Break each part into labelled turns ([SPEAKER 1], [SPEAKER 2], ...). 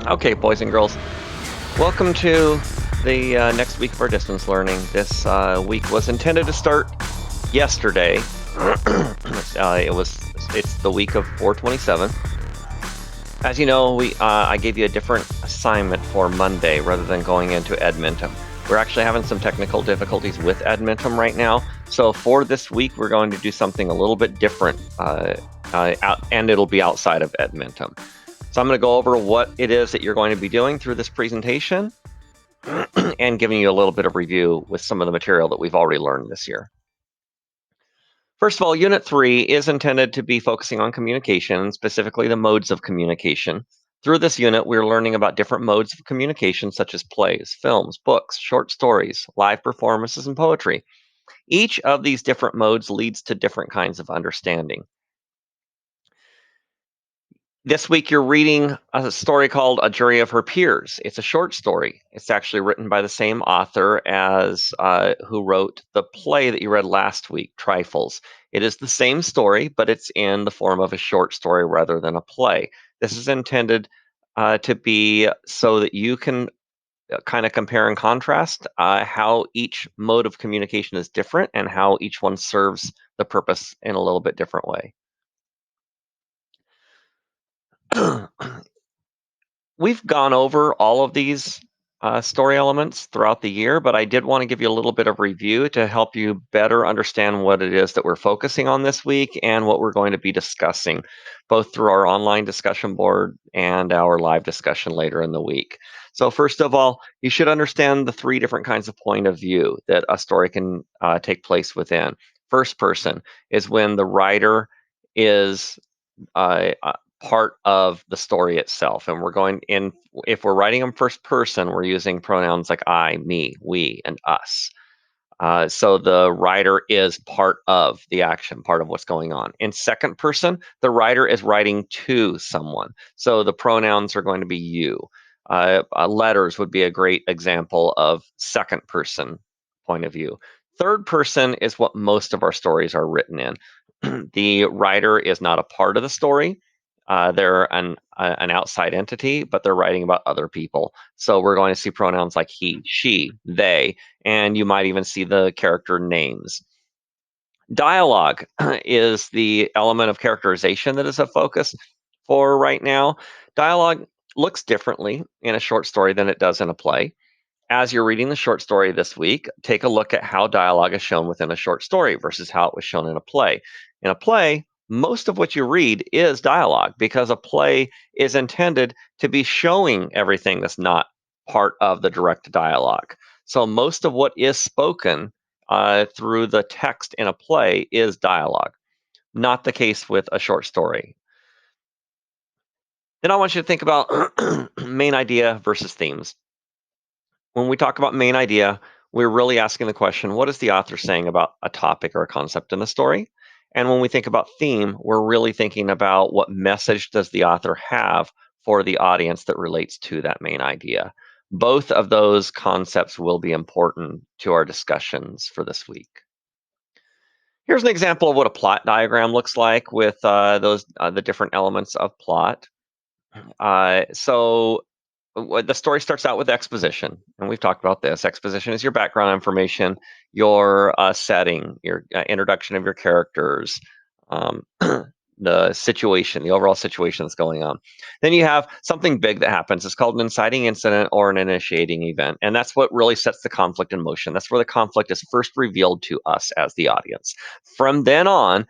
[SPEAKER 1] Okay, boys and girls, welcome to the next week of our distance learning. This week was intended to start yesterday. It's the week of 4/27. As you know, I gave you a different assignment for Monday rather than going into Edmentum. We're actually having some technical difficulties with Edmentum right now. So for this week, we're going to do something a little bit different, and it'll be outside of Edmentum. So I'm going to go over what it is that you're going to be doing through this presentation and giving you a little bit of review with some of the material that we've already learned this year. First of all, Unit 3 is intended to be focusing on communication, specifically the modes of communication. Through this unit, we're learning about different modes of communication, such as plays, films, books, short stories, live performances, and poetry. Each of these different modes leads to different kinds of understanding. This week, you're reading a story called A Jury of Her Peers. It's a short story. It's actually written by the same author as who wrote the play that you read last week, Trifles. It is the same story, but it's in the form of a short story rather than a play. This is intended to be so that you can kind of compare and contrast how each mode of communication is different and how each one serves the purpose in a little bit different way. We've gone over all of these story elements throughout the year, but I did want to give you a little bit of review to help you better understand what it is that we're focusing on this week and what we're going to be discussing, both through our online discussion board and our live discussion later in the week. So first of all, you should understand the three different kinds of point of view that a story can take place within. First person is when the writer is part of the story itself. And we're going in, if we're writing in first person, we're using pronouns like I, me, we, and us. So the writer is part of the action, part of what's going on. In second person, the writer is writing to someone. So the pronouns are going to be you. Letters would be a great example of second person point of view. Third person is what most of our stories are written in. The writer is not a part of the story. They're an outside entity, but they're writing about other people. So we're going to see pronouns like he, she, they, and you might even see the character names. Dialogue is the element of characterization that is a focus for right now. Dialogue looks differently in a short story than it does in a play. As you're reading the short story this week, take a look at how dialogue is shown within a short story versus how it was shown in a play. In a play, most of what you read is dialogue because a play is intended to be showing everything that's not part of the direct dialogue. So most of what is spoken through the text in a play is dialogue, not the case with a short story. Then I want you to think about main idea versus themes. When we talk about main idea, we're really asking the question, what is the author saying about a topic or a concept in the story? And when we think about theme, we're really thinking about what message does the author have for the audience that relates to that main idea. Both of those concepts will be important to our discussions for this week. Here's an example of what a plot diagram looks like with the different elements of plot. So the story starts out with exposition, and we've talked about this. Exposition is your background information, your setting, your introduction of your characters, um, the situation, the overall situation that's going on. Then you have something big that happens. It's called an inciting incident or an initiating event, and that's what really sets the conflict in motion. That's where the conflict is first revealed to us as the audience. From then on,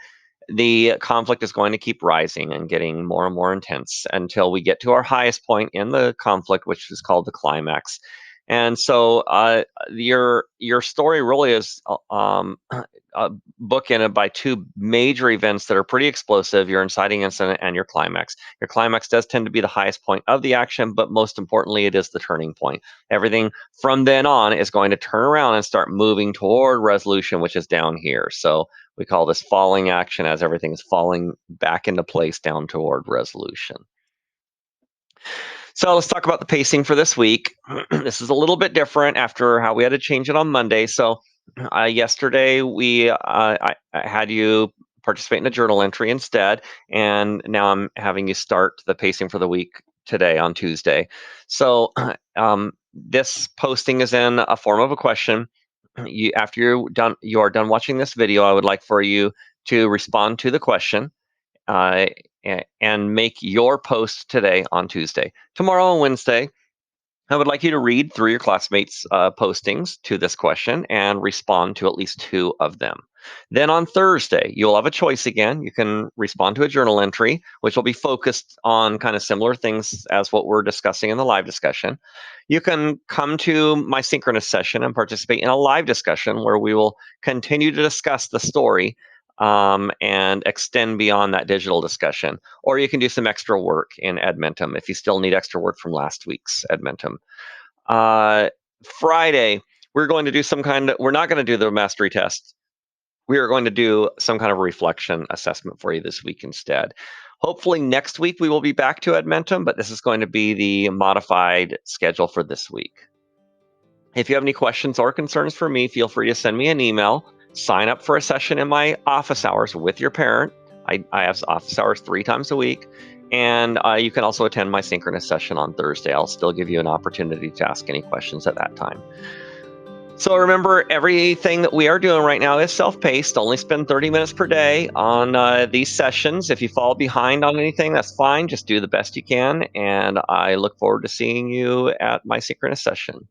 [SPEAKER 1] the conflict is going to keep rising and getting more and more intense until we get to our highest point in the conflict, which is called the climax. And so your story really is bookended by two major events that are pretty explosive: your inciting incident and your climax. Your climax does tend to be the highest point of the action, but most importantly, it is the turning point. Everything from then on is going to turn around and start moving toward resolution, which is down here. So we call this falling action as everything is falling back into place down toward resolution. So let's talk about the pacing for this week. This is a little bit different after how we had to change it on Monday. So yesterday I had you participate in a journal entry instead, and now I'm having you start the pacing for the week today on Tuesday. So this posting is in a form of a question. After you are done watching this video, I would like for you to respond to the question uh, and make your post today on Tuesday. Tomorrow on Wednesday, I would like you to read through your classmates' postings to this question and respond to at least 2 of them. Then on Thursday, you'll have a choice again. You can respond to a journal entry, which will be focused on kind of similar things as what we're discussing in the live discussion. You can come to my synchronous session and participate in a live discussion where we will continue to discuss the story and extend beyond that digital discussion. Or you can do some extra work in Edmentum if you still need extra work from last week's Edmentum. Friday, we're going to do we're not going to do the mastery test. We are going to do some kind of reflection assessment for you this week instead. Hopefully next week we will be back to Edmentum, but this is going to be the modified schedule for this week. If you have any questions or concerns for me, feel free to send me an email. Sign up for a session in my office hours with your parent. I have office hours 3 times a week. And you can also attend my synchronous session on Thursday. I'll still give you an opportunity to ask any questions at that time. So remember, everything that we are doing right now is self-paced. Only spend 30 minutes per day on these sessions. If you fall behind on anything, that's fine. Just do the best you can. And I look forward to seeing you at my synchronous session.